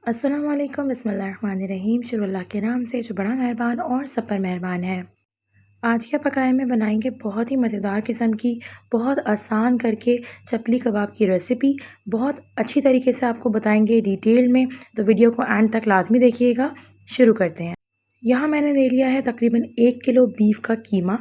अस्सलाम वालेकुम बिस्मिल्लाहिर्रहमानिर्रहीम। शुरू अल्लाह के नाम से जो बड़ा मेहरबान और सब पर मेहरबान है। आज के पकाए में बनाएंगे बहुत ही मज़ेदार किस्म की, बहुत आसान करके चपली कबाब की रेसिपी। बहुत अच्छी तरीके से आपको बताएंगे डिटेल में, तो वीडियो को एंड तक लाजमी देखिएगा। शुरू करते हैं। यहाँ मैंने ले लिया है तकरीबन 1 किलो बीफ का कीमा,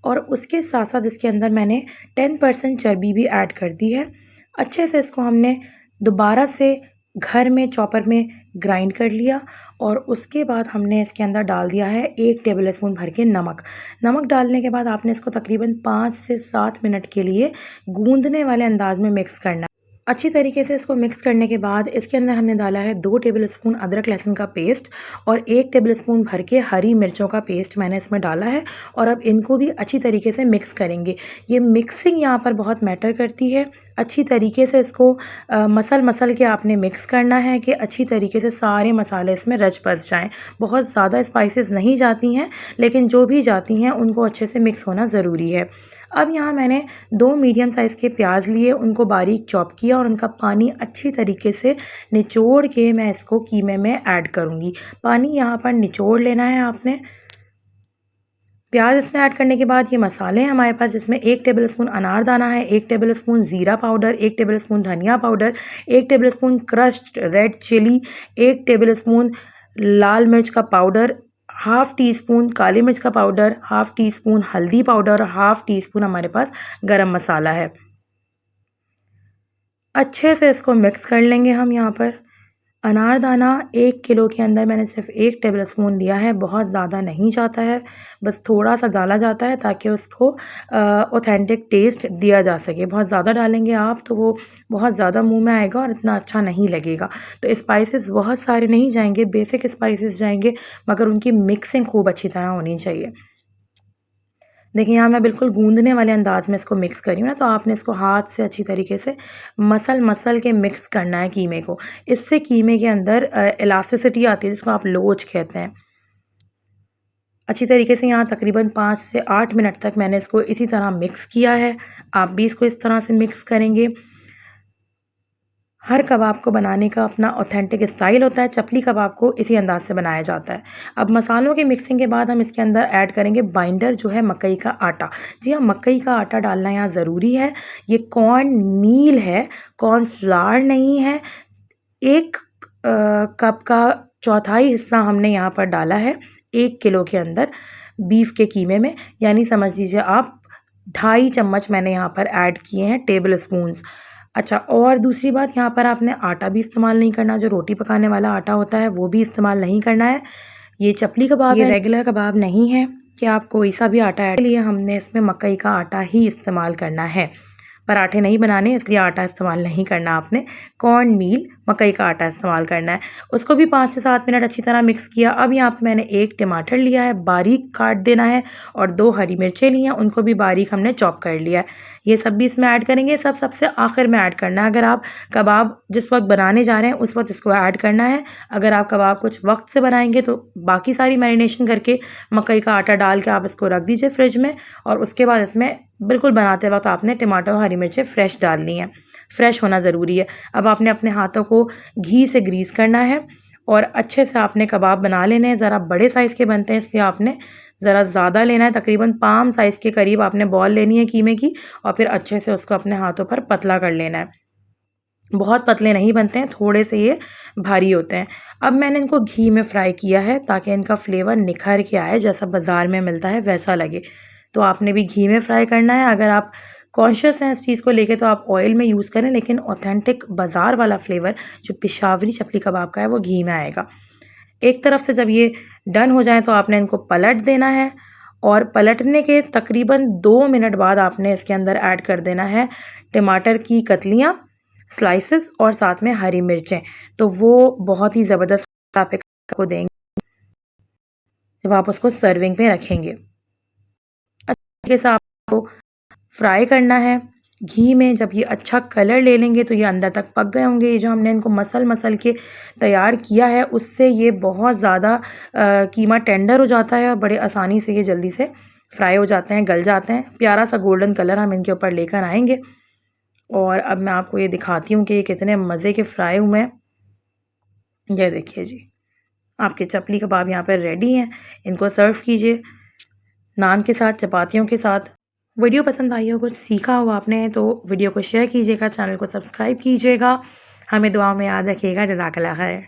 और उसके साथ साथ इसके अंदर मैंने 10% चर्बी भी ऐड कर दी है। अच्छे से इसको हमने दोबारा से घर में चॉपर में ग्राइंड कर लिया, और उसके बाद हमने इसके अंदर डाल दिया है 1 टेबल स्पून भर के नमक। नमक डालने के बाद आपने इसको तकरीबन 5 से 7 मिनट के लिए गूंदने वाले अंदाज में मिक्स करना। अच्छी तरीके से इसको मिक्स करने के बाद इसके अंदर हमने डाला है 2 टेबलस्पून अदरक लहसुन का पेस्ट और 1 टेबलस्पून भर के हरी मिर्चों का पेस्ट मैंने इसमें डाला है। और अब इनको भी अच्छी तरीके से मिक्स करेंगे। ये मिक्सिंग यहाँ पर बहुत मैटर करती है। अच्छी तरीके से इसको मसल के आपने मिक्स करना है कि अच्छी तरीके से सारे मसाले इसमें रच बस जाएँ। बहुत ज़्यादा स्पाइसेस नहीं जाती हैं, लेकिन जो भी जाती हैं उनको अच्छे से मिक्स होना ज़रूरी है। अब यहाँ मैंने 2 मीडियम साइज़ के प्याज लिए, उनको बारीक चॉप किया और उनका पानी अच्छी तरीके से निचोड़ के मैं इसको कीमे में ऐड करूँगी। पानी यहाँ पर निचोड़ लेना है आपने। प्याज इसमें ऐड करने के बाद ये मसाले हैं हमारे पास, जिसमें 1 टेबलस्पून अनारदाना है, 1 टेबलस्पून ज़ीरा पाउडर, 1 टेबलस्पून धनिया powder, 1 tablespoon crushed red chilli, 1 tablespoon लाल मिर्च का पाउडर, हाफ़ टी स्पून काली मिर्च का पाउडर, हाफ़ टी स्पून हल्दी पाउडर और हाफ़ टी स्पून हमारे पास गरम मसाला है। अच्छे से इसको मिक्स कर लेंगे हम यहाँ पर। अनारदाना 1 किलो के अंदर मैंने सिर्फ 1 टेबलस्पून लिया है, बहुत ज़्यादा नहीं जाता है, बस थोड़ा सा डाला जाता है ताकि उसको ऑथेंटिक टेस्ट दिया जा सके। बहुत ज़्यादा डालेंगे आप तो वो बहुत ज़्यादा मुंह में आएगा और इतना अच्छा नहीं लगेगा। तो स्पाइसेस बहुत सारे नहीं जाएंगे, बेसिक स्पाइसेस जाएंगे, मगर उनकी मिक्सिंग खूब अच्छी तरह होनी चाहिए। देखिए यहाँ मैं बिल्कुल गूंदने वाले अंदाज में इसको मिक्स करी हूँ ना, तो आपने इसको हाथ से अच्छी तरीके से मसल के मिक्स करना है कीमे को। इससे कीमे के अंदर इलास्टिसिटी आती है, जिसको आप लोच कहते हैं। अच्छी तरीके से यहाँ तकरीबन 5 से 8 मिनट तक मैंने इसको इसी तरह मिक्स किया है। आप भी इसको इस तरह से मिक्स करेंगे। हर कबाब को बनाने का अपना ऑथेंटिक स्टाइल होता है। चपली कबाब को इसी अंदाज से बनाया जाता है। अब मसालों की मिक्सिंग के बाद हम इसके अंदर ऐड करेंगे बाइंडर, जो है मकई का आटा। जी हाँ, मकई का आटा डालना यहाँ ज़रूरी है। ये कॉर्न मील है, कॉर्न फ्लावर नहीं है। 1 कप का चौथाई हिस्सा हमने यहाँ पर डाला है 1 किलो के अंदर बीफ के कीमे में, यानी समझ लीजिए आप 2.5 चम्मच मैंने यहाँ पर ऐड किए हैं टेबल स्पून्स। अच्छा, और दूसरी बात, यहाँ पर आपने आटा भी इस्तेमाल नहीं करना, जो रोटी पकाने वाला आटा होता है वो भी इस्तेमाल नहीं करना है। ये चपली कबाब है, रेगुलर कबाब नहीं है कि आप कोई सा भी आटा ऐड, लिए हमने इसमें मकई का आटा ही इस्तेमाल करना है। पराठे नहीं बनाने, इसलिए आटा इस्तेमाल नहीं करना आपने। कॉर्न मील मकई का आटा इस्तेमाल करना है। उसको भी 5 से 7 मिनट अच्छी तरह मिक्स किया। अब यहाँ पे मैंने 1 टमाटर लिया है, बारीक काट देना है, और 2 हरी मिर्चें ली हैं, उनको भी बारीक हमने चॉप कर लिया है। ये सब भी इसमें ऐड करेंगे। सबसे आखिर में ऐड करना है। अगर आप कबाब जिस वक्त बनाने जा रहे हैं उस वक्त इसको ऐड करना है। अगर आप कबाब कुछ वक्त से बनाएंगे तो बाकी सारी मैरिनेशन करके मकई का आटा डाल के आप इसको रख दीजिए फ्रिज में, और उसके बाद इसमें बिल्कुल बनाते वक्त आपने टमाटर और हरी मिर्चें फ्रेश डालनी है। फ्रेश होना ज़रूरी है। अब आपने अपने हाथों को घी से ग्रीस करना है और अच्छे से आपने कबाब बना लेने हैं। ज़रा बड़े साइज़ के बनते हैं, इसलिए आपने ज़रा ज़्यादा लेना है। तकरीबन पाम साइज़ के करीब आपने बॉल लेनी है कीमे की, और फिर अच्छे से उसको अपने हाथों पर पतला कर लेना है। बहुत पतले नहीं बनते हैं, थोड़े से ये भारी होते हैं। अब मैंने इनको घी में फ्राई किया है ताकि इनका फ्लेवर निखर के आए, जैसा बाज़ार में मिलता है वैसा लगे। तो आपने भी घी में फ्राई करना है। अगर आप कॉन्शियस हैं इस चीज़ को लेके तो आप ऑयल में यूज़ करें, लेकिन ऑथेंटिक बाज़ार वाला फ्लेवर जो पेशावरी चपली कबाब का है वो घी में आएगा। एक तरफ से जब ये डन हो जाए तो आपने इनको पलट देना है, और पलटने के तकरीबन 2 मिनट बाद आपने इसके अंदर ऐड कर देना है टमाटर की कतलियाँ, स्लाइसेस, और साथ में हरी मिर्चें। तो वो बहुत ही ज़बरदस्त आपको देंगे जब आप उसको सर्विंग पे रखेंगे। अच्छे से आपको फ्राई करना है घी में। जब ये अच्छा कलर ले लेंगे तो ये अंदर तक पक गए होंगे। ये जो हमने इनको मसल के तैयार किया है उससे ये बहुत ज़्यादा कीमा टेंडर हो जाता है, और बड़े आसानी से ये जल्दी से फ्राई हो जाते हैं, गल जाते हैं। प्यारा सा गोल्डन कलर हम इनके ऊपर लेकर आएंगे। और अब मैं आपको ये दिखाती हूँ कि ये कितने मज़े के फ्राई हुए हैं। ये देखिए जी, आपके चपली कबाब यहाँ पर रेडी हैं। इनको सर्व कीजिए नान के साथ, चपातियों के साथ। वीडियो पसंद आई हो, कुछ सीखा हो आपने तो वीडियो को शेयर कीजिएगा, चैनल को सब्सक्राइब कीजिएगा। हमें दुआओं में याद रखिएगा। जज़ाकल्लाह खैर।